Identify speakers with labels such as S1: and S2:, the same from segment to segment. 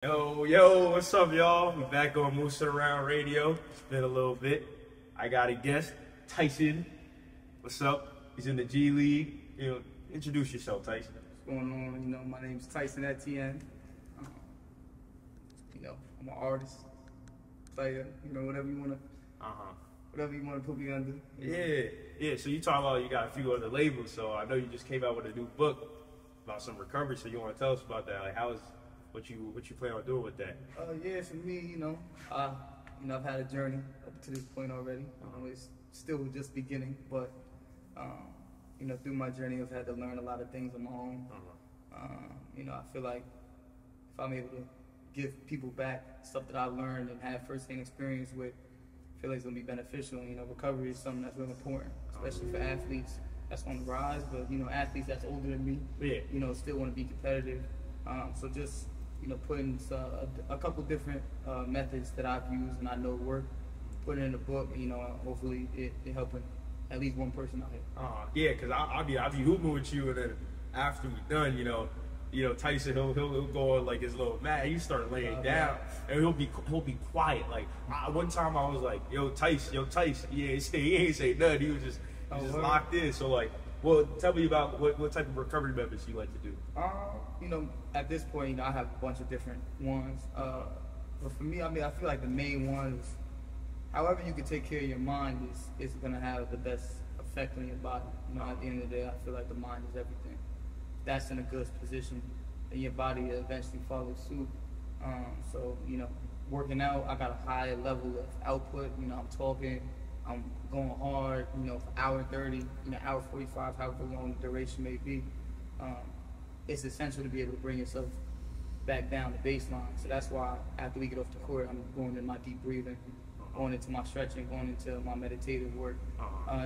S1: Yo, what's up, y'all? We back on Moose Around Radio. It's been a little bit. I got a guest, Tyson. What's up? He's in the G League. Introduce yourself, Tyson.
S2: What's going on? My name's Tyson Etienne. I'm an artist, player. Whatever you wanna put me under.
S1: Yeah. So you talk about you got a few other labels. So I know you just came out with a new book about some recovery. So you want to tell us about that? Like, what you plan on doing with that?
S2: For me, I've had a journey up to this point already. It's still just beginning, but through my journey, I've had to learn a lot of things on my own. I feel like if I'm able to give people back stuff that I've learned and have first-hand experience with, I feel like it's gonna be beneficial. Recovery is something that's really important, especially for athletes that's on the rise. But athletes that's older than me, still want to be competitive. So just putting a couple different methods that I've used and I know work, putting it in a book. Hopefully it helping at least one person out here.
S1: Yeah, because I'll be hooping with you, and then after we done, Tyson he'll go on like his little mat. He start laying down, and he'll be quiet. Like one time I was like, yo Tyson, he ain't say nothing. He was just locked in. So like, well, tell me about what type of recovery methods you like to do.
S2: At this point, I have a bunch of different ones. But for me, I feel like the main one is, however you can take care of your mind is gonna have the best effect on your body. At the end of the day, I feel like the mind is everything. That's in a good position, and your body will eventually follow suit. So working out, I got a high level of output. I'm talking, I'm going hard. For hour 30, hour 45, however long the duration may be. It's essential to be able to bring yourself back down to baseline. So that's why after we get off the court, I'm going into my deep breathing, going into my stretching, going into my meditative work,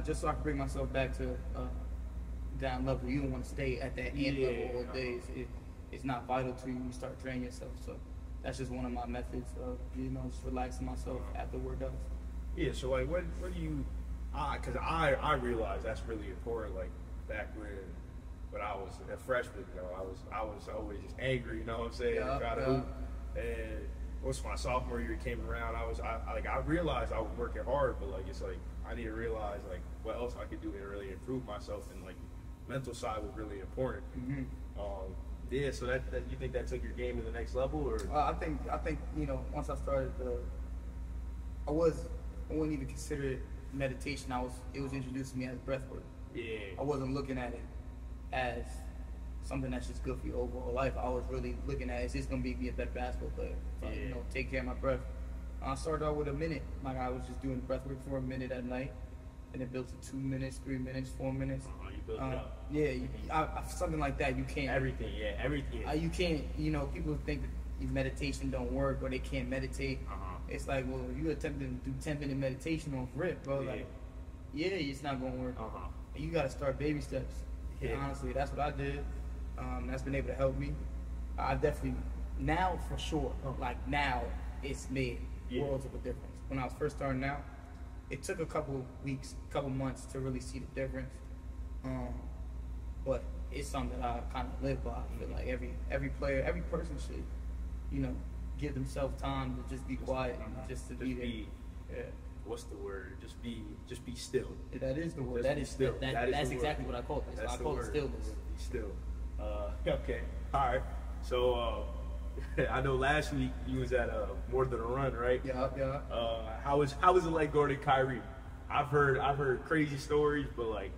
S2: just so I can bring myself back to down level. You don't want to stay at that end level all day. It's not vital to you. You start draining yourself. So that's just one of my methods of just relaxing myself after workouts.
S1: Yeah. So like, what do you? Because I realize that's really important. Like back when I was a freshman, I was always just angry. You know what I'm saying? Try to hoop. And once my sophomore year came around, I realized I was working hard, but like it's like I need to realize like what else I could do to really improve myself, and like mental side was really important. So that you think that took your game to the next level, or?
S2: I think once I started I wouldn't even consider it meditation. It was introduced to me as breath work.
S1: Yeah.
S2: I wasn't looking at it as something that's just good for your overall life. I was really looking at, is this gonna be a better basketball player? So, take care of my breath. I started out with a minute. Like I was just doing breath work for a minute at night, and it built to 2 minutes, 3 minutes, 4 minutes.
S1: You built it up.
S2: Yeah, something like that. You can't.
S1: Everything.
S2: You can't. People think that meditation don't work or they can't meditate. It's like, well, you attempting to do 10-minute meditation off rip, bro. Like, it's not gonna work. You gotta start baby steps. And honestly, that's what I did. That's been able to help me. I definitely now for sure. Like now, it's made worlds of a difference. When I was first starting out, it took a couple weeks, couple months to really see the difference. But it's something that I kind of live by. I feel like every player, every person should, give themselves time to just be quiet and just to be there.
S1: What's the word? Just be still.
S2: That is the word. That is still. That's exactly what I call it. I call it stillness.
S1: Be still. Okay. All right. So I know last week you was at More Than a Run, right?
S2: Yeah.
S1: How was it like guarding Kyrie? I've heard crazy stories, but like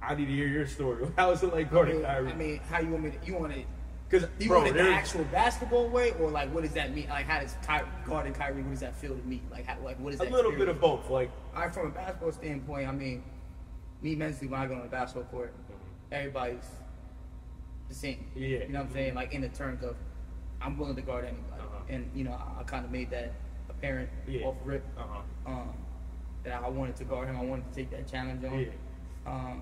S1: I need to hear your story. How was it like guarding Kyrie?
S2: How you want me to? You want it?
S1: Because
S2: you want it the actual basketball way, or like what does that mean? Like how does guarding Kyrie? What does that feel to me? Like what is that?
S1: A little bit of both. Like
S2: from a basketball standpoint, me mentally when I go on the basketball court, everybody's the same.
S1: Yeah.
S2: You know what I'm saying? Like in the terms of I'm willing to guard anybody, and I kind of made that apparent off rip. That I wanted to guard him. I wanted to take that challenge on.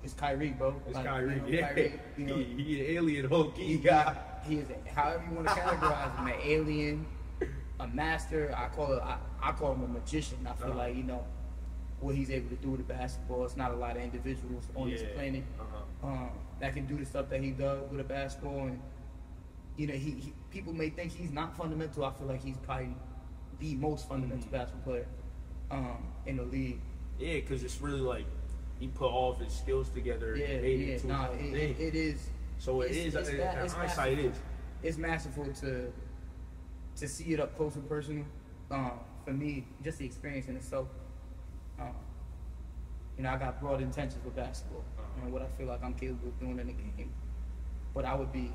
S2: It's Kyrie, bro.
S1: It's Kyrie.
S2: Kyrie,
S1: he an alien,
S2: He is however you want to categorize him, an alien, a master. I call him a magician. I feel like what he's able to do with the basketball. It's not a lot of individuals on this planet that can do the stuff that he does with a basketball, and you know, he people may think he's not fundamental. I feel like he's probably the most fundamental basketball player in the league.
S1: Yeah, because it's really like he put all of his skills together. And made it into his own thing.
S2: It is.
S1: So it is. In hindsight, it is.
S2: It's masterful to see it up close and personal. For me, just the experience in itself. You know, I got broad intentions with basketball and what I feel like I'm capable of doing in the game. But I would be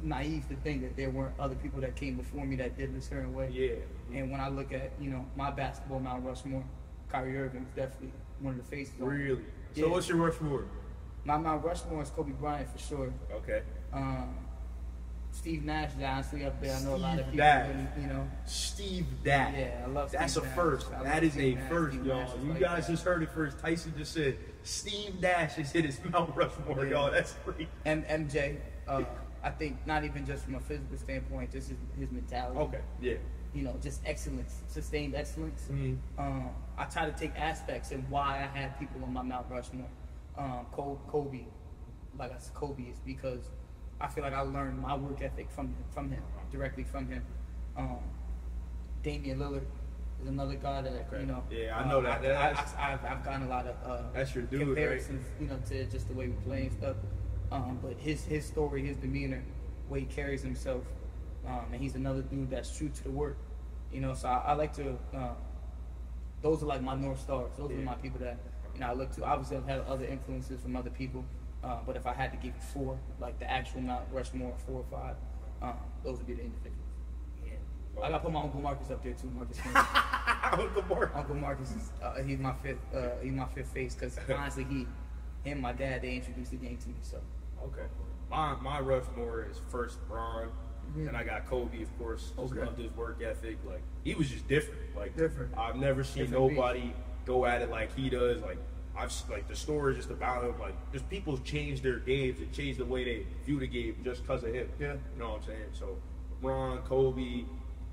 S2: naive to think that there weren't other people that came before me that did it a certain way.
S1: Yeah.
S2: And when I look at, you know, my basketball Mount Rushmore, Kyrie Irving is definitely one of the faces.
S1: Really?
S2: Yeah.
S1: So what's your Rushmore?
S2: My Mount Rushmore is Kobe Bryant for sure.
S1: Okay.
S2: Steve Nash is honestly up there. I know a lot of people, you know.
S1: Steve Nash.
S2: Yeah, I love Steve
S1: That's a
S2: Nash.
S1: first. That is a first,
S2: Steve
S1: y'all.
S2: Nash is
S1: You
S2: like
S1: guys
S2: that.
S1: just heard it first. Tyson just said Steve Nash has hit his Mount Rushmore, y'all. That's great.
S2: And MJ, I think not even just from a physical standpoint, just his mentality.
S1: Okay, yeah.
S2: You know, just excellence, sustained excellence.
S1: Mm-hmm.
S2: I try to take aspects and why I had people on my Mount Rushmore. Kobe, like I said, Kobe is because I feel like I learned my work ethic from him, directly from him. Damian Lillard is another guy that, you know.
S1: Yeah, I know that.
S2: I've gotten a lot of
S1: that's your dude,
S2: comparisons, you know, to just the way we play and stuff. But his story, his demeanor, the way he carries himself, and he's another dude that's true to the work. You know, so I like to. Those are like my North Stars. Those are my people that, you know, I look to. Obviously, I've had other influences from other people, but if I had to give you four, like the actual Mount Rushmore, 4 or 5, those would be the individuals. Yeah. I gotta put my Uncle Marcus up there too. Marcus.
S1: Uncle Marcus.
S2: Uncle Marcus is he's my fifth. He's my fifth face because honestly, him, my dad, they introduced the game to me. So.
S1: Okay. My Rushmore is first Bron. And I got Kobe, of course. Just loved his work ethic. Like, he was just different. Like, I've never seen nobody go at it like he does. Like, the story is just about him. Like, just people change their games and change the way they view the game just because of him.
S2: Yeah.
S1: You know what I'm saying? So, Bron, Kobe,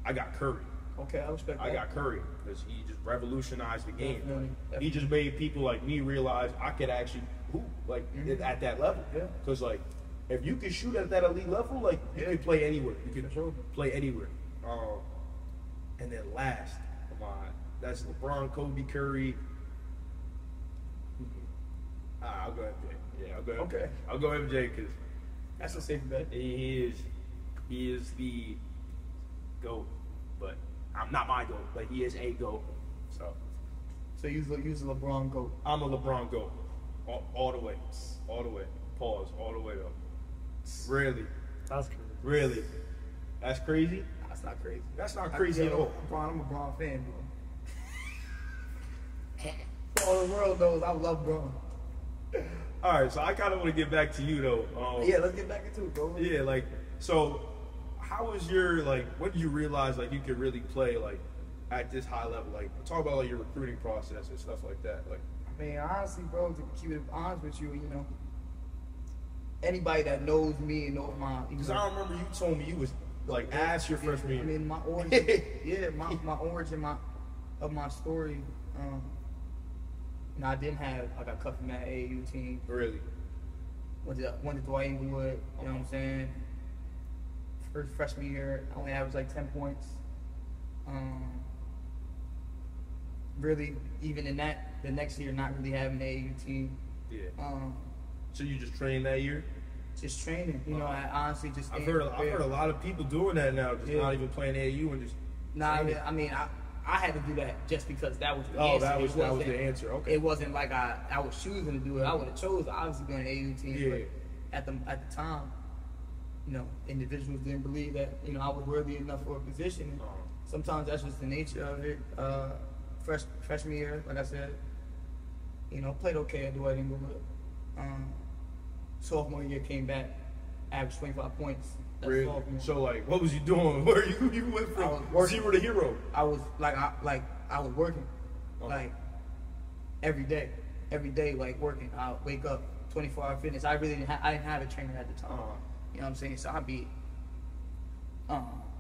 S1: I got Curry.
S2: Okay, I respect that.
S1: I got Curry because he just revolutionized the game.
S2: Definitely.
S1: He just made people like me realize I could actually hoop like at that level.
S2: Yeah.
S1: Because like, if you can shoot at that elite level, like you can play anywhere. You can play anywhere. And then last, that's LeBron, Kobe, Curry. I'll go MJ. Yeah, I'll go MJ.
S2: Okay.
S1: I'll go MJ because
S2: that's a safe bet.
S1: He is the GOAT, but I'm not my GOAT, but he is a GOAT. So
S2: use a LeBron GOAT.
S1: I'm a LeBron GOAT, all the way, Pause, all the way up. Really?
S3: That's crazy.
S1: Really? That's crazy?
S2: That's not crazy.
S1: That's not crazy at all.
S2: I'm a Bron fan, bro. All the world knows I love Bron.
S1: All right, so I kind of want to get back to you though.
S2: Yeah, let's get back into it, bro.
S1: Yeah, like, so how was your, like, when did you realize like you could really play like at this high level? Like, talk about like your recruiting process and stuff like that. Like,
S2: I mean, honestly, bro, to keep it honest with you, you know, anybody that knows me and knows my,
S1: because I remember you told me you was like ass your freshman year.
S2: I mean, my origin, my origin of my story. You know, I got cut from that AAU team.
S1: Really?
S2: Went to Dwight Englewood. You know what I'm saying? First freshman year, I only averaged like 10 points. Really, even in that, the next year, not really having an AAU team.
S1: Yeah. So you just trained that year?
S2: Just training. You know, I honestly just.
S1: I've heard a lot of people doing that now, just not even playing AAU and just.
S2: Nah, I mean, I had to do that just because that was the answer.
S1: That was the answer. Okay.
S2: It wasn't like I was choosing to do it. I would have chose obviously being an AAU team.
S1: Yeah.
S2: But at the time, you know, individuals didn't believe that, you know, I was worthy enough for a position. And sometimes that's just the nature of it. Freshman year, like I said, you know, played okay at Dwight Englewood. Sophomore year came back, averaged 25 points.
S1: Really? So like, what was you doing? Where you went from 0 to hero?
S2: I was I was working, like every day, like working. I would wake up, 24-hour fitness. I didn't have a trainer at the time. You know what I'm saying? So I'd be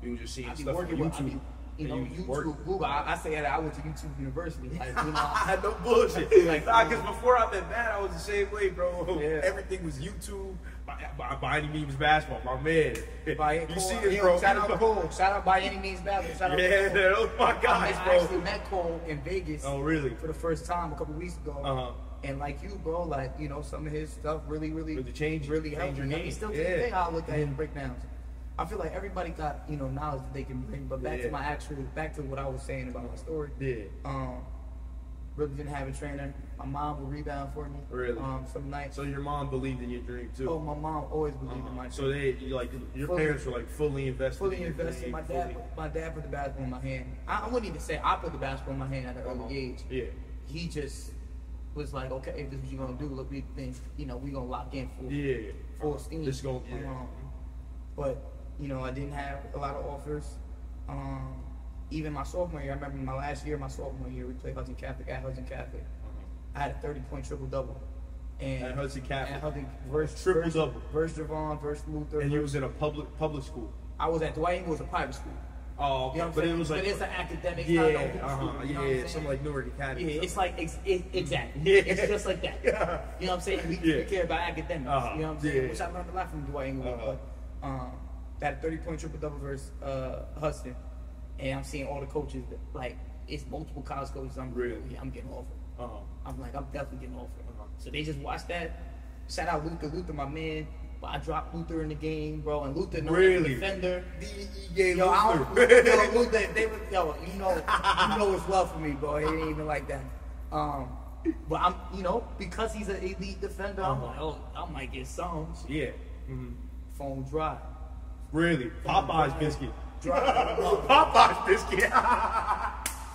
S1: you were just seeing
S2: I'd be
S1: stuff on
S2: working
S1: YouTube.
S2: you know, YouTube,
S1: working.
S2: Google. I say that I went to YouTube University. Like, you know,
S1: I had no bullshit. Because before I met Matt, I was the same way, bro.
S2: Yeah.
S1: Everything was YouTube. By any means basketball, my man.
S2: You
S1: see it, bro.
S2: Shout out Cole. Shout out by any means basketball. Shout out
S1: yeah, those my guys,
S2: I
S1: bro.
S2: actually met Cole in Vegas.
S1: Oh, really?
S2: For the first time a couple weeks ago. And like you, bro, like, you know, some of his stuff really
S1: changed.
S2: Really helped
S1: your
S2: me.
S1: game.
S2: Still to this day, I look at his breakdowns. I feel like everybody got, you know, knowledge that they can bring. But back to what I was saying about my story.
S1: Yeah.
S2: Really didn't have a trainer. My mom would rebound for me.
S1: Really?
S2: Some nights.
S1: So your mom believed in your dream too.
S2: Oh, my mom always believed in my dream.
S1: So your parents were like fully invested.
S2: Fully invested. My dad put the basketball in my hand. I wouldn't even say I put the basketball in my hand at an early age.
S1: Yeah.
S2: He just was like, okay, if this is what you're gonna do, look, we think, you know, we gonna lock in full steam.
S1: This going.
S2: But you know, I didn't have a lot of offers. Even my sophomore year, I remember my sophomore year, we played Hudson Catholic at Hudson Catholic. I had a 30-point triple-double. And
S1: at Hudson Catholic.
S2: Versus
S1: triple-double.
S2: Versus Javon, versus Luther.
S1: And you was in a public school.
S2: I was at Dwight Engel, was a private school.
S1: Oh, okay.
S2: You know
S1: But it was like,
S2: but it's an academic.
S1: Yeah,
S2: you know
S1: something like Newark Academy.
S2: Yeah, it's like exactly.
S1: Yeah.
S2: It's just like that.
S1: Yeah.
S2: You know what I'm saying? We care about academics. You know what I'm saying? Which I learned a lot from Dwight Engel. But that 30-point triple-double versus Hudson, and I'm seeing all the coaches like it's multiple college coaches. I'm getting offered. I'm like, I'm definitely getting offered. So they just watched that. Shout out Luther. Luther, my man. But I dropped Luther in the game, bro, and Luther, defender. Luther, they was, you know it's love for me, bro. It ain't even like that. But I'm, you know, because he's an elite defender, I'm like, oh, I might get some.
S1: Yeah.
S2: Phone dry.
S1: Really? Popeye's biscuit.
S2: Dry.
S1: Popeye's biscuit.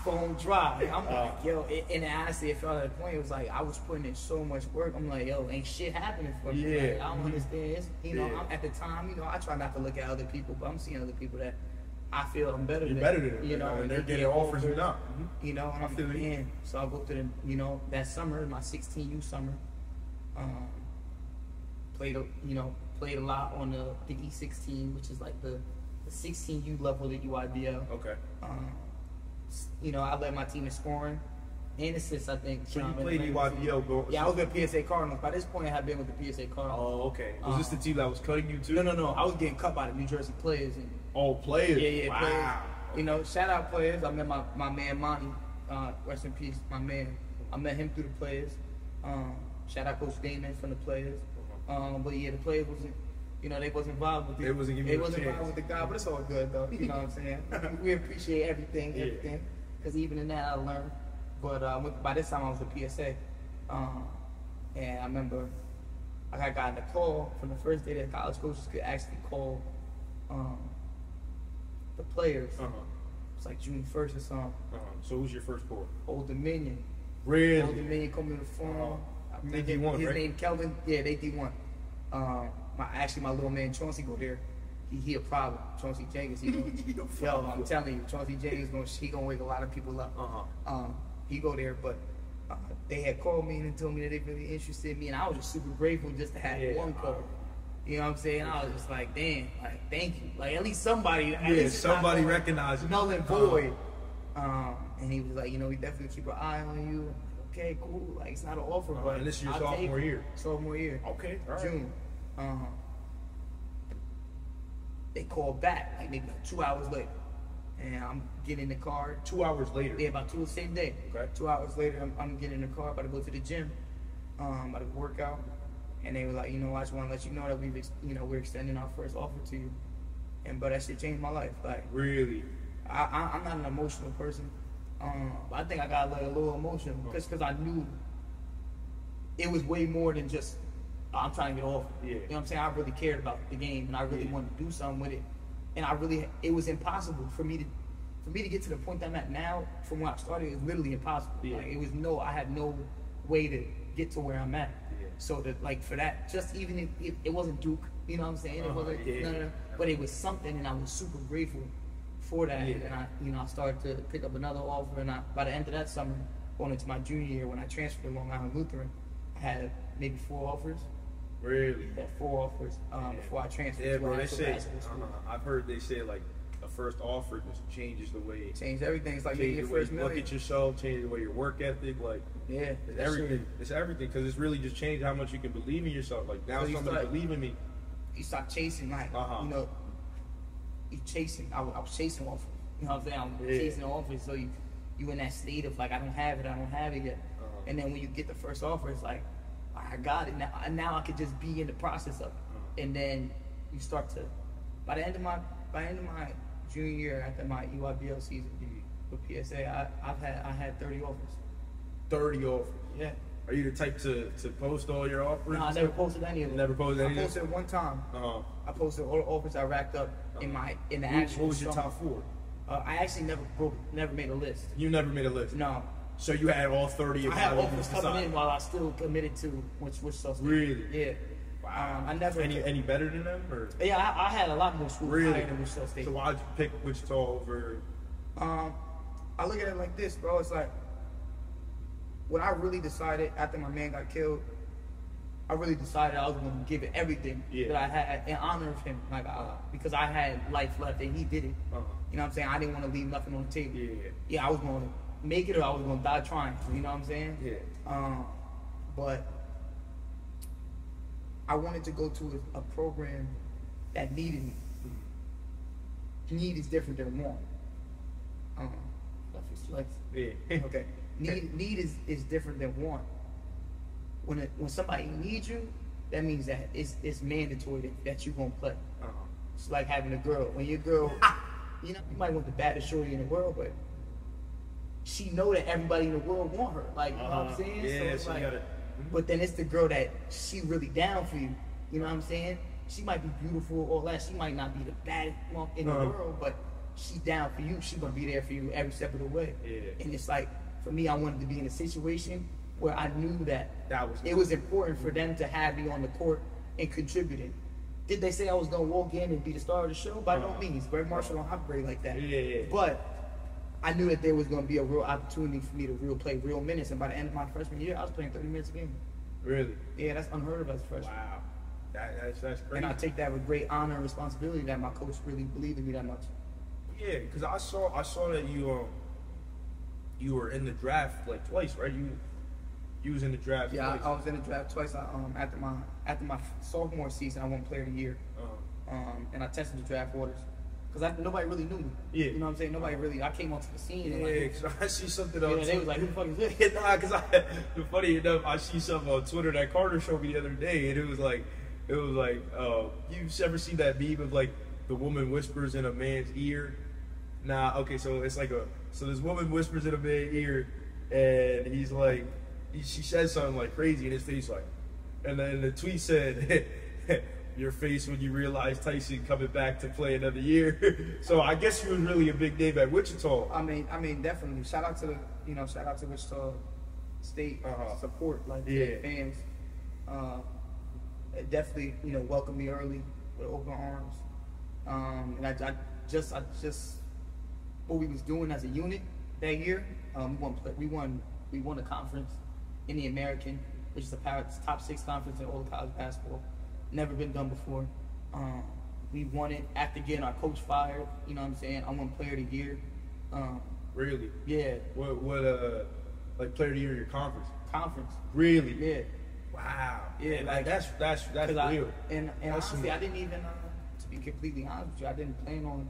S2: Phone dry. I'm like, yo, and honestly, it felt at a point, it was like, I was putting in so much work. I'm like, yo, ain't shit happening for me.
S1: Yeah.
S2: Like, I don't understand. It's, you know, I'm, at the time, you know, I try not to look at other people, but I'm seeing other people that I feel I'm better than.
S1: You're better than them.
S2: You know,
S1: and they're getting offers you're not.
S2: You know, and I'm like, man. So I go to the, you know, that summer, my 16U summer, played a lot on the E16, which is like the 16U level of the UIBL.
S1: Okay.
S2: You know, I led my team in scoring and assists, I think.
S1: So you played EYBL?
S2: Yeah, I was with PSA Cardinals. By this point, I had been with the PSA Cardinals.
S1: Oh, okay. Was this the team that was cutting you too?
S2: No. I was getting cut by the New Jersey players. And,
S1: players?
S2: Yeah,
S1: wow.
S2: Players. You know, shout out players. I met my man Monty. Rest in peace, my man. I met him through the players. Shout out Coach Damon from the players. But yeah, the players wasn't. You know, they wasn't involved with
S1: They wasn't giving you a chance.
S2: involved with the guy, but it's all good though. You know what I'm saying? We appreciate everything. Because even in that I learned. But by this time I was with PSA, and I remember I got a call from the first day that college coaches could actually call the players. It's like June 1st or something.
S1: So who's your first call?
S2: Old Dominion.
S1: Really?
S2: Old Dominion called me on the phone.
S1: They D1,
S2: his
S1: right?
S2: name Kelvin. Yeah, they D1. My little man Chauncey go there. He a problem. Chauncey Jenkins. I'm telling you, Chauncey Jenkins gonna wake a lot of people up. He go there, but they had called me and told me that they really interested in me, and I was just super grateful just to have one call. You know what I'm saying? I was just like, damn, like thank you. Like at least somebody.
S1: Somebody recognized
S2: null and void. And he was like, you know, we definitely keep an eye on you. Like, okay, cool. Like it's not an offer, but
S1: and this is your sophomore year.
S2: Sophomore year.
S1: Okay. Right.
S2: June. They called back like maybe 2 hours later, and I'm getting in the car.
S1: 2 hours later.
S2: Yeah, about the same day.
S1: Okay.
S2: 2 hours later, I'm getting in the car, about to go to the gym, about to work out, and they were like, you know, I just want to let you know that we're extending our first offer to you, but that shit changed my life. Like
S1: really,
S2: I'm not an emotional person, but I think I got like a little emotional because I knew it was way more than just. I'm trying to get off.
S1: Yeah.
S2: You know what I'm saying? I really cared about the game, and I really wanted to do something with it. And it was impossible for me to get to the point that I'm at now. From where I started, it was literally impossible.
S1: Yeah.
S2: Like I had no way to get to where I'm at.
S1: Yeah.
S2: So that like for that, just even if it wasn't Duke, you know what I'm saying? It wasn't no, but it was something, and I was super grateful for that.
S1: Yeah.
S2: And I started to pick up another offer, and by the end of that summer, going into my junior year, when I transferred to Long Island Lutheran, I had maybe 4 offers.
S1: Really?
S2: Had 4 offers before I transferred.
S1: Yeah,
S2: to
S1: bro. They
S2: actual
S1: say
S2: basketball school.
S1: I've heard they say like a first offer just changes the way.
S2: Change everything. It's like
S1: Change
S2: your
S1: the way
S2: first
S1: you
S2: million.
S1: look at yourself, change the way your work ethic, like
S2: Yeah,
S1: it's everything. It's everything because it's really just changed how much you can believe in yourself. Like now,
S2: So
S1: somebody believe in me.
S2: You start chasing, like you know, you chasing. I was chasing offers. You know what I'm saying? I'm chasing offers. So you in that state of like I don't have it yet. And then when you get the first offer, it's like I got it now. Now I could just be in the process of it. And then you start to by the end of my junior year after my EYBL season with PSA, I had 30 offers.
S1: 30 offers.
S2: Yeah.
S1: Are you the type to post all your offers?
S2: No, I never posted any of them.
S1: Never posted any.
S2: I posted one time. I posted all the offers I racked up in the actual.
S1: What was your top 4?
S2: I actually never made a list.
S1: You never made a list?
S2: No.
S1: So you had all 30 of
S2: I had offers coming in while I still committed to which stuff.
S1: Really?
S2: Yeah.
S1: Wow.
S2: I never
S1: any better than them or?
S2: Yeah, I had a lot more schools higher than Wichita State.
S1: So why'd you pick Wichita over?
S2: I look at it like this, bro. It's like when I really decided after my man got killed, I really decided I was going to give it everything that I had in honor of him, like because I had life left and he did it. You know what I'm saying? I didn't want to leave nothing on the table. Yeah, I was going to make it or I was going to die trying. You know what I'm saying?
S1: Yeah.
S2: But I wanted to go to a program that needed me. Need is different than want. Okay. Need is different than want. When somebody needs you, that means that it's mandatory that you're gonna play. It's like having a girl. When your girl, you might want the baddest shorty in the world, but she know that everybody in the world want her. Like, you know what I'm saying?
S1: Yeah,
S2: so it's
S1: so
S2: like,
S1: you gotta.
S2: But then it's the girl that she really down for you. You know what I'm saying? She might be beautiful, all that. She might not be the baddest in the world, but she's down for you. She's gonna be there for you every step of the way.
S1: Yeah.
S2: And it's like, for me, I wanted to be in a situation where I knew that
S1: was
S2: it was important for them to have me on the court and contributing. Did they say I was gonna walk in and be the star of the show? By no means. Greg Marshall don't operate like that.
S1: Yeah.
S2: But I knew that there was gonna be a real opportunity for me to play real minutes, and by the end of my freshman year, I was playing 30 minutes a game.
S1: Really?
S2: Yeah, that's unheard of as a freshman.
S1: Wow. That's crazy.
S2: And I take that with great honor and responsibility that my coach really believed in me that much. Yeah,
S1: because I saw that you were in the draft like twice, right? You was in the draft.
S2: Yeah,
S1: twice.
S2: I was in the draft twice. After my sophomore season, I won Player of the Year, and I tested the draft orders because nobody really knew me.
S1: Yeah,
S2: you know what I'm saying. Nobody really. I came onto the scene. And
S1: because I see something on.
S2: Yeah, they was like, "Who the fuck is this?"
S1: Yeah, nah, because funny enough, I see something on Twitter that Carter showed me the other day, and it was like, you ever see that meme of like the woman whispers in a man's ear? Nah, okay, so it's like so this woman whispers in a man's ear, and he's like, she says something like crazy, and his face like, and then the tweet said, your face when you realize Tyson coming back to play another year. So I guess you was really a big name at Wichita.
S2: I mean, definitely. Shout out to Wichita State support, like the fans. Definitely, welcomed me early with open arms. And I just what we was doing as a unit that year. We won a conference in the American, which is the top 6 conference in all of college basketball. Never been done before. We won it after getting our coach fired. You know what I'm saying? I won Player of the Year.
S1: Really?
S2: Yeah.
S1: What like Player of the Year in your conference?
S2: Conference.
S1: Really?
S2: Yeah.
S1: Wow.
S2: Yeah,
S1: like that's real.
S2: And honestly, I didn't even, to be completely honest with you, I didn't plan on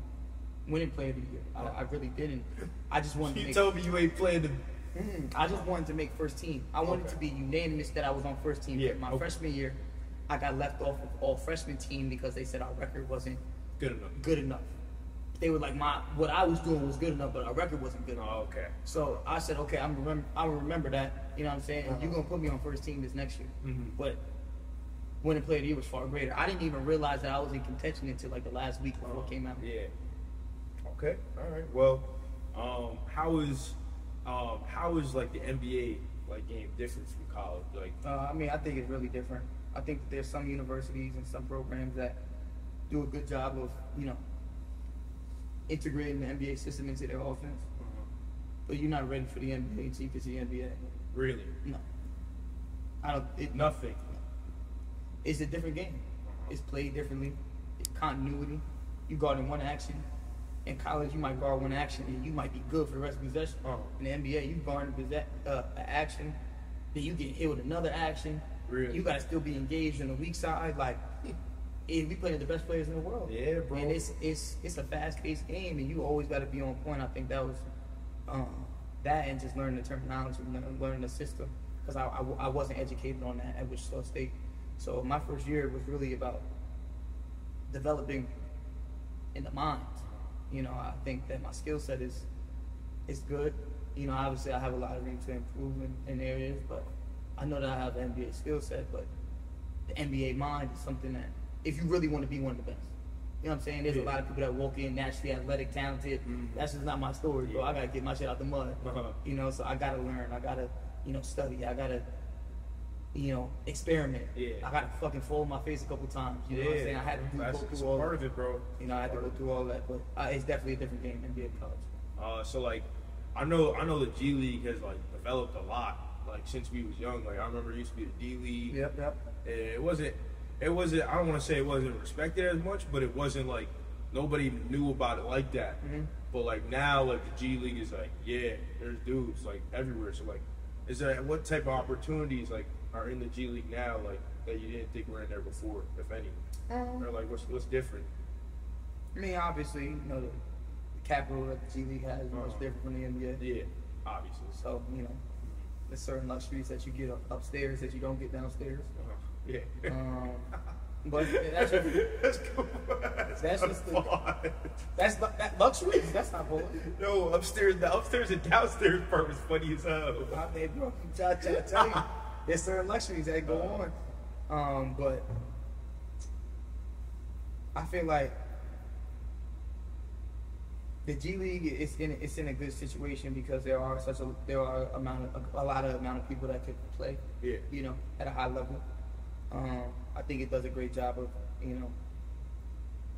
S2: winning Player of the Year. I really didn't. I just wanted.
S1: You told me you ain't playing the.
S2: I just wanted to make first team. I wanted to be unanimous that I was on first team.
S1: Yeah,
S2: my freshman year, I got left off of all freshman team because they said our record wasn't
S1: good enough.
S2: They were like, what I was doing was good enough, but our record wasn't good enough.
S1: Oh, okay.
S2: So I said, okay, I'll remember that. You know what I'm saying? You're gonna put me on first team this next year. But winning Player of the Year was far greater. I didn't even realize that I was in contention until like the last week before it came out.
S1: Yeah. Okay. All right. Well, how is like the NBA game different from college? Like,
S2: I think it's really different. I think that there's some universities and some programs that do a good job of integrating the NBA system into their offense. But you're not ready for the NBA until you get to the NBA.
S1: Really?
S2: No.
S1: Nothing.
S2: It's a different game. It's played differently. It's continuity. You guard in one action. In college, you might guard one action and you might be good for the rest of the possession. In the NBA, you guard an action, then you get hit with another action.
S1: Really?
S2: You got to still be engaged on the weak side. Like, we play the best players in the world.
S1: Yeah, bro.
S2: And it's a fast-paced game, and you always got to be on point. I think that was that, and just learning the terminology, learning the system, because I wasn't educated on that at Wichita State. So my first year was really about developing in the mind. You know, I think that my skill set is good. You know, obviously I have a lot of room to improve in areas, but I know that I have an NBA skill set. But the NBA mind is something that, if you really want to be one of the best, you know what I'm saying? There's a lot of people that walk in naturally athletic, talented. That's just not my story, bro. I gotta get my shit out the mud. You know, so I gotta learn. I gotta, study. I gotta, experiment. I gotta fucking fall on my face a couple times. You know what I'm saying? I had to go through all
S1: part of it, bro.
S2: You know, I had to go through all that, but it's definitely a different game than NBA college.
S1: So like, I know the G League has like developed a lot. Like since we was young, like I remember it used to be the D League.
S2: Yep.
S1: And it wasn't. I don't want to say it wasn't respected as much, but it wasn't like nobody knew about it like that. But like now, like the G League is like, yeah, there's dudes like everywhere. So like, what type of opportunities like are in the G League now, like that you didn't think were in there before, if any? Or like what's different?
S2: I mean, obviously, the capital that the G League has is much different from the NBA.
S1: Yeah, obviously.
S2: So there's certain luxuries that you get upstairs that you don't get downstairs.
S1: Yeah.
S2: But that's luxuries. That's not bullying.
S1: No, the upstairs and downstairs part was funny as hell.
S2: I mean, bro, I'm trying to tell you, there's certain luxuries that go on. But I feel like the G League is in a good situation because there are a lot of people that could play. Yeah. At a high level. I think it does a great job of,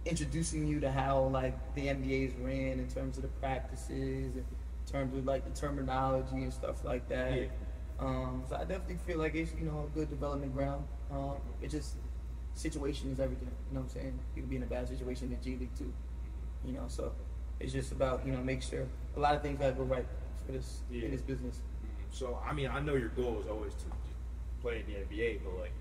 S2: introducing you to how like the NBA is ran in terms of the practices, in terms of like the terminology and stuff like that.
S1: Yeah.
S2: So I definitely feel like it's a good development ground. It just situation is everything. You know what I'm saying? You can be in a bad situation in G League too. So it's just about make sure a lot of things gotta go right for this in this business.
S1: So I mean, I know your goal is always to play in the NBA, but like,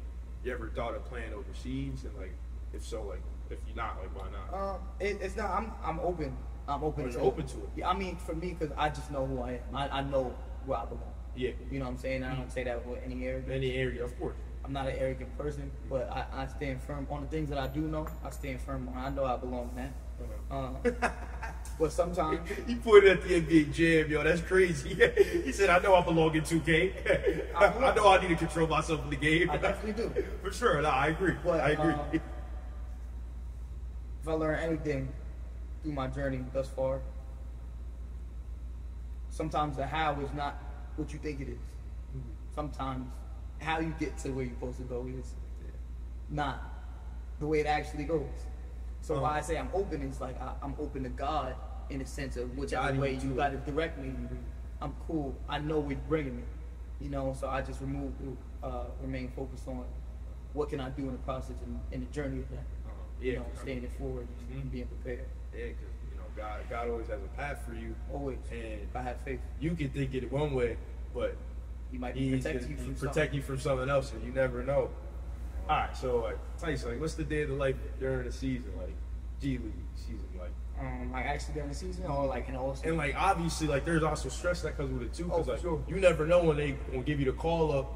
S1: you ever thought of playing overseas? And like, if so, like, if you're not, like, why not?
S2: It's not. I'm open. I'm open.
S1: You're open to it.
S2: Yeah, I mean, for me, because I just know who I am. I know where I belong.
S1: Yeah.
S2: You know what I'm saying? I don't say that with any arrogance.
S1: Any area, of course.
S2: I'm not an arrogant person, but I stand firm on the things that I do know. I stand firm on. I know I belong in that. But sometimes
S1: he put it at the NBA Jam, yo. That's crazy. He said, "I know I belong in 2K. I know I need to control myself in the game."
S2: I definitely do.
S1: For sure. No, I agree.
S2: But,
S1: I agree.
S2: If I learn anything through my journey thus far, sometimes the how is not what you think it is. Sometimes how you get to where you're supposed to go is not the way it actually goes. So why I say I'm open is like I'm open to God in the sense of whichever way you got to direct me. I'm cool. I know where you're bringing me. So I just remain focused on what can I do in the process and the journey of that. Staying forward and being prepared.
S1: Yeah, because God always has a path for you.
S2: Always.
S1: And
S2: if I have faith,
S1: you can think it one way, but
S2: He might
S1: protect you from something else, and you never know. All right, so Tyson, like, what's the day of the life during the season, like G League season, like?
S2: Like actually during the season, or like in all season?
S1: And like obviously, like there's also stress that comes with it too, because like
S2: sure.
S1: you never know when they gonna give you the call up,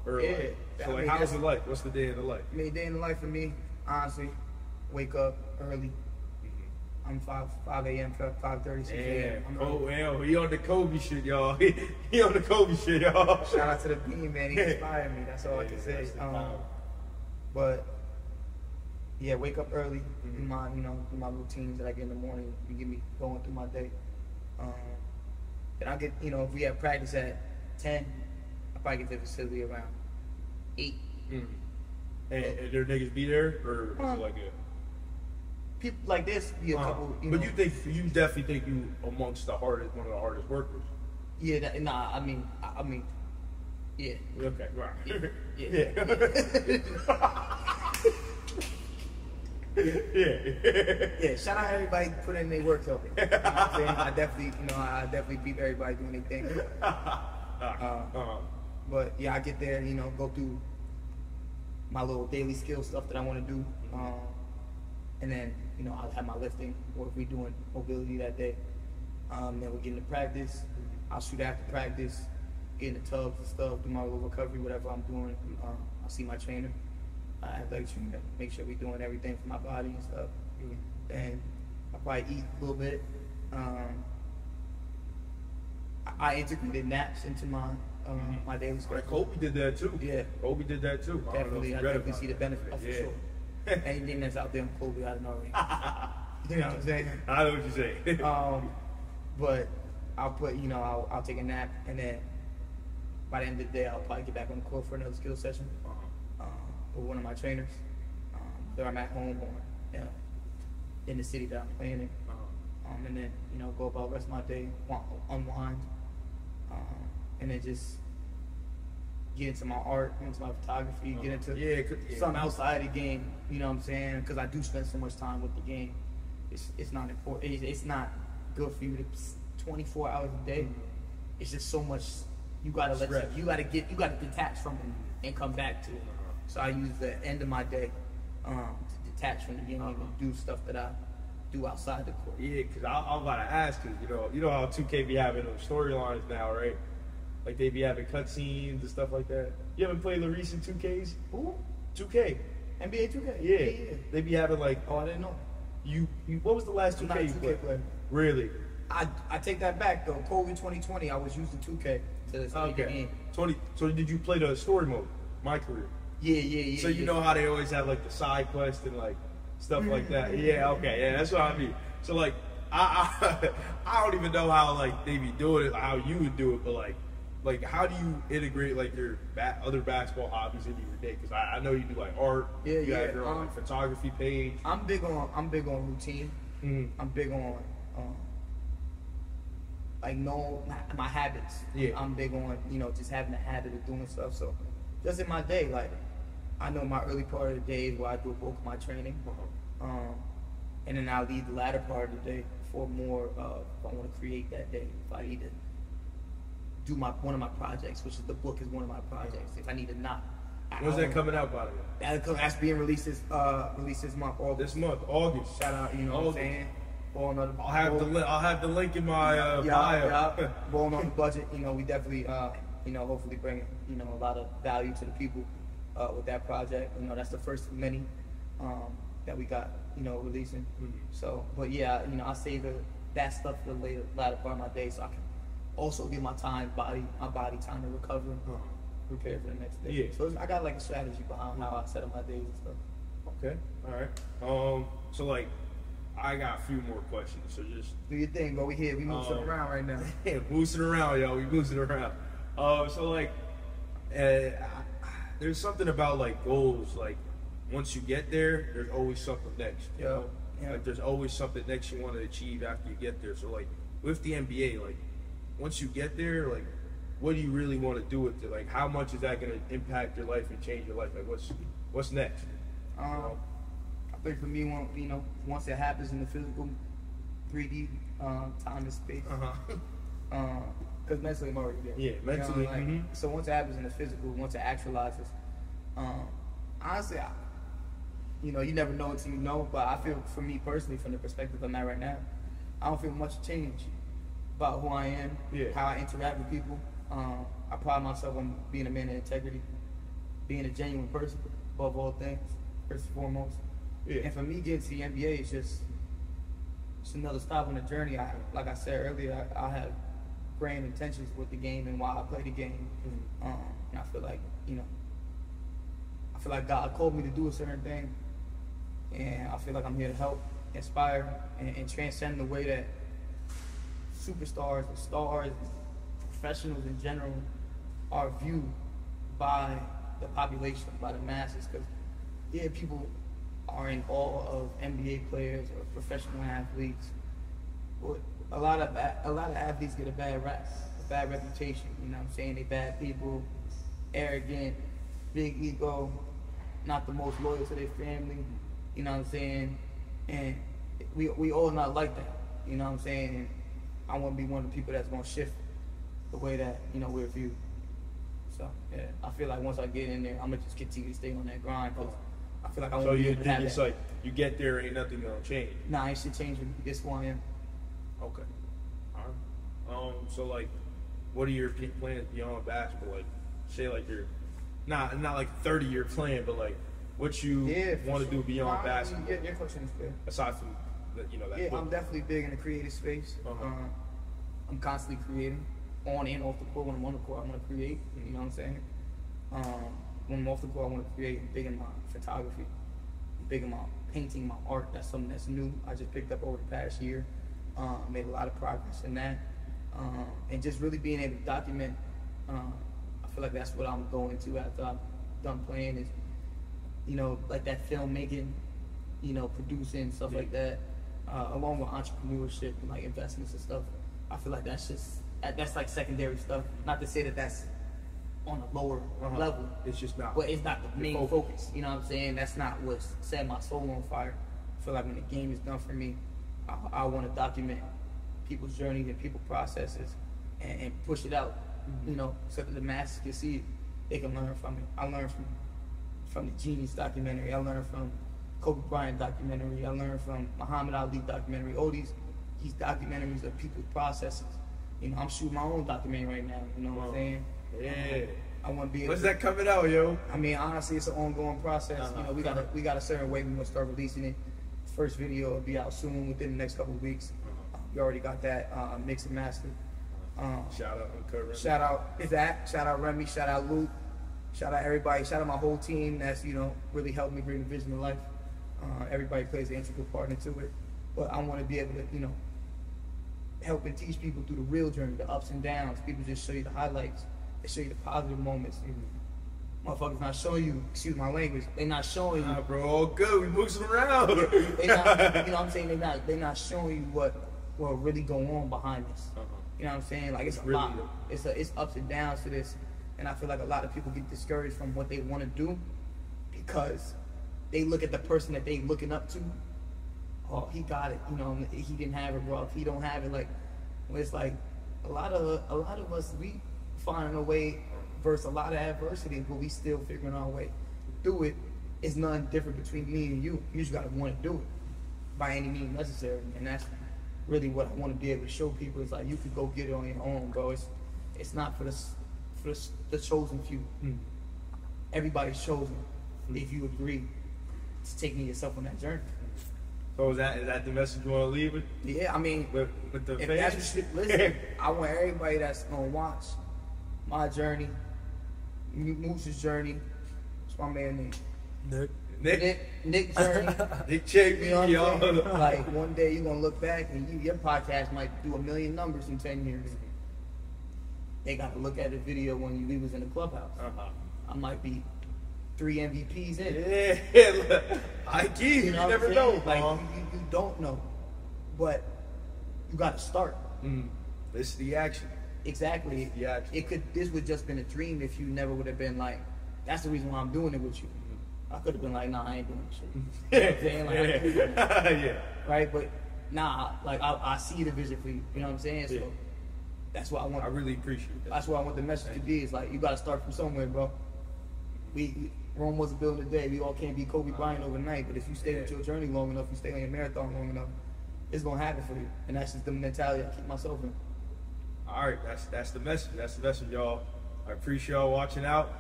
S1: or like, so like how's it like? What's the day of the life?
S2: I mean, day in the life for me, honestly, wake up early. I'm 5 a.m., 5:30, 6 a.m.
S1: Oh, hell, he on the Kobe shit, y'all. He on the Kobe shit, y'all.
S2: Shout out to the Bean, man. He inspired me. That's all I can say. But yeah, wake up early, do my routines that I get in the morning, and get me going through my day. Then I get, if we have practice at 10, I probably get to the facility around 8.
S1: And there niggas be there, or is it like a
S2: people like this? Be a couple.
S1: But you definitely think you amongst one of the hardest workers?
S2: Yeah, I mean, yeah.
S1: Okay, right.
S2: Yeah. Yeah, shout out everybody putting in their work though. You know what I'm saying? I definitely beat everybody doing their thing. But yeah, I get there, go through my little daily skill stuff that I want to do. And then, I'll have my lifting, or if we're doing mobility that day. Then we get into practice. I'll shoot after practice, get in the tubs and stuff, do my little recovery, whatever I'm doing. I'll see my trainer, athletic trainer, make sure we're doing everything for my body and stuff. Then I'll probably eat a little bit. I integrated naps into my my daily schedule.
S1: Right, Kobe did that too.
S2: Yeah.
S1: Kobe did that too.
S2: I definitely see the benefit for sure. Anything that's out there on Kobe, I don't know. You know what I'm saying?
S1: I know what you're saying.
S2: But I'll put, I'll take a nap, and then by the end of the day, I'll probably get back on the court for another skill session with one of my trainers. Whether I'm at home or in the city that I'm playing in. And then, go about the rest of my day, unwind, and then just get into my art, into my photography, get into something outside the game, you know what I'm saying? Because I do spend so much time with the game. It's not important. It's not good for you to 24 hours a day. It's just so much. You gotta you gotta detach from it and come back to it. So I use the end of my day to detach from the game and do stuff that I do outside the court.
S1: Yeah, because I'm about to ask you know how 2K be having those storylines now, right? Like they be having cutscenes and stuff like that. You haven't played the recent 2Ks?
S2: Who?
S1: 2K.
S2: NBA 2K?
S1: Yeah. They be having like,
S2: oh, I didn't know.
S1: You what was the last 2K you played? Really?
S2: I take that back though. COVID 2020, I was using 2K to the game.
S1: So did you play the story mode? My career.
S2: Yeah.
S1: So you know how they always have like the side quest and like stuff like that. Yeah, okay, yeah, that's what I mean. So like I don't even know how like they be doing it, how you would do it, but like how do you integrate like your other basketball hobbies into your day? Because I know you do like art.
S2: Yeah,
S1: you have your own photography page.
S2: I'm big on routine. I'm big on my habits.
S1: Yeah.
S2: I'm big on just having a habit of doing stuff. So just in my day, like I know my early part of the day is where I do a bulk of my training, and then I'll leave the latter part of the day for more if I want to create that day. If I need to do one of my projects, which is the book is one of my projects. If I need to knock.
S1: When's that coming out, by the way?
S2: That's being released this month. August.
S1: This month, August.
S2: Shout out, what I'm saying.
S1: I'll have the link in my bio.
S2: Yeah. Balling on the budget. We definitely hopefully bring a lot of value to the people with that project. That's the first of many that we got releasing. So, but yeah, I save that stuff for the latter part of my day, so I can also give my body time to recover and prepare for the next day.
S1: Yeah.
S2: So I got like a strategy behind how I set up my days and stuff.
S1: Okay. All right. So like, I got a few more questions. So just
S2: do your thing, bro. We here. We moving around right now.
S1: Yeah, boosting around, y'all. We boosting around. So like, there's something about like goals. Like, once you get there, there's always something next. You know? Like, there's always something next you want to achieve after you get there. So like, with the NBA, like, once you get there, like, what do you really want to do with it? Like, how much is that going to impact your life and change your life? Like, what's next?
S2: I think for me, once it happens in the physical 3D time and space, because mentally I'm already there.
S1: Yeah, mentally.
S2: So once it happens in the physical, once it actualizes, honestly, you never know until you know. But I feel, for me personally, from the perspective I'm at right now, I don't feel much change about who I am, how I interact with people. I pride myself on being a man of integrity, being a genuine person above all things, first and foremost. Yeah. And for me, getting to the NBA is just another stop on the journey. Like I said earlier, I have grand intentions with the game and why I play the game. And I feel like God called me to do a certain thing, and I feel like I'm here to help, inspire, and transcend the way that superstars and stars and professionals in general are viewed by the population, by the masses. Because people are in awe of NBA players or professional athletes. But a lot of athletes get a bad rap, a bad reputation. You know what I'm saying? They bad people, arrogant, big ego, not the most loyal to their family. You know what I'm saying? And we all not like that. You know what I'm saying? And I want to be one of the people that's gonna shift the way that we're viewed. So yeah, I feel like once I get in there, I'm gonna just continue to stay on that grind because I feel like I want to be able to have
S1: it's
S2: that.
S1: like you get there, ain't nothing gonna change.
S2: Nah, ain't shit changing. This who I am.
S1: Okay. All right. So like, what are your plans beyond basketball? Like, say like you're not like 30-year plan, but like what you want to do beyond basketball.
S2: Yeah, your question is fair.
S1: Aside from that, that.
S2: Yeah, I'm definitely big in the creative space. I'm constantly creating on and off the court. When I'm on the court, I want to create. You know what I'm saying? When I'm off the court, I want to create. I'm big in my photography. I'm big in my painting, my art. That's something that's new. I just picked up over the past year. Made a lot of progress in that. And just really being able to document. I feel like that's what I'm going to after I'm done playing is, like that filmmaking, producing, stuff like that, along with entrepreneurship and like investments and stuff. I feel like that's like secondary stuff. Not to say that that's on a lower level.
S1: It's just not.
S2: But it's not the main focus. You know what I'm saying? That's not what's set my soul on fire. I feel like when the game is done for me, I want to document people's journeys and people's processes and push it out, so that the masses can see it. They can learn from it. I learned from the Genius documentary. I learned from Kobe Bryant documentary. I learned from Muhammad Ali documentary. All these documentaries of people's processes. I'm shooting my own documentary right now. You know what I'm saying?
S1: Yeah.
S2: I want to be.
S1: When's that coming out, yo?
S2: I mean, honestly, it's an ongoing process. We got a certain way we gonna start releasing it. First video will be out soon, within the next couple of weeks. We already got that mixed and mastered.
S1: Shout out Uncut Remy.
S2: Shout out Zach. Shout out Remy. Shout out Luke. Shout out everybody. Shout out my whole team that's really helped me bring the vision to life. Everybody plays an integral part into it. But I want to be able to help and teach people through the real journey, the ups and downs. People just show you the highlights. They show you the positive moments. Motherfuckers not showing you, excuse my language, they not showing you.
S1: Nah, bro, all good. We moving around.
S2: They not, what I'm saying? They not showing you what really going on behind this. You know what I'm saying? Like it's a
S1: really
S2: lot. It's ups and downs to this, and I feel like a lot of people get discouraged from what they want to do because they look at the person that they looking up to. Oh, he got it. He didn't have it, bro. If he don't have it, like, well, it's like a lot of us, we finding a way versus a lot of adversity, but we still figuring our way through it. It's nothing different between me and you. You just gotta want to do it by any means necessary, and that's really what I want to be able to show people. Is like you could go get it on your own, bro. It's not for the chosen few. Everybody's chosen if you agree to taking yourself on that journey.
S1: So is that the message you want to leave with?
S2: Yeah, I mean,
S1: with the
S2: if
S1: fans?
S2: Listen, I want everybody that's gonna watch my journey, Moose's journey. What's my man name? Nick journey.
S1: Nick J.
S2: You know what I'm saying? Like one day you're gonna look back and your podcast might do 1 million numbers in 10 years. They gotta look at the video when we was in the clubhouse. I might be 3 MVPs in.
S1: Yeah, I give you never know.
S2: Like you don't know, but you got to start.
S1: This is the action.
S2: Exactly.
S1: Yeah.
S2: This would just been a dream if you never would have been like. That's the reason why I'm doing it with you. I could have been like, nah, I ain't doing shit. You know what I'm saying? Like,
S1: yeah.
S2: Right, but nah, like I see the vision for you. You know what I'm saying? So that's what I want.
S1: I really appreciate that.
S2: That's what I want the message to be. Is like you got to start from somewhere, bro. Rome wasn't built in a day. We all can't be Kobe Bryant overnight. But if you stay with your journey long enough, you stay on your marathon long enough, it's gonna happen for you. And that's just the mentality I keep myself in.
S1: All right, that's the message. That's the message, y'all. I appreciate y'all watching out.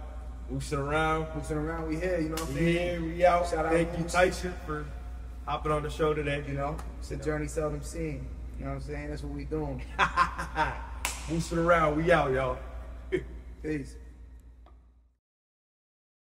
S1: Moosing around, we here. You know what I'm saying? Yeah, we out. Shout out. Thank you, Tyson, for hopping on the show today.
S2: It's a journey seldom seen. You know what I'm saying? That's what we doing.
S1: Moosing around, we out, y'all.
S2: Peace.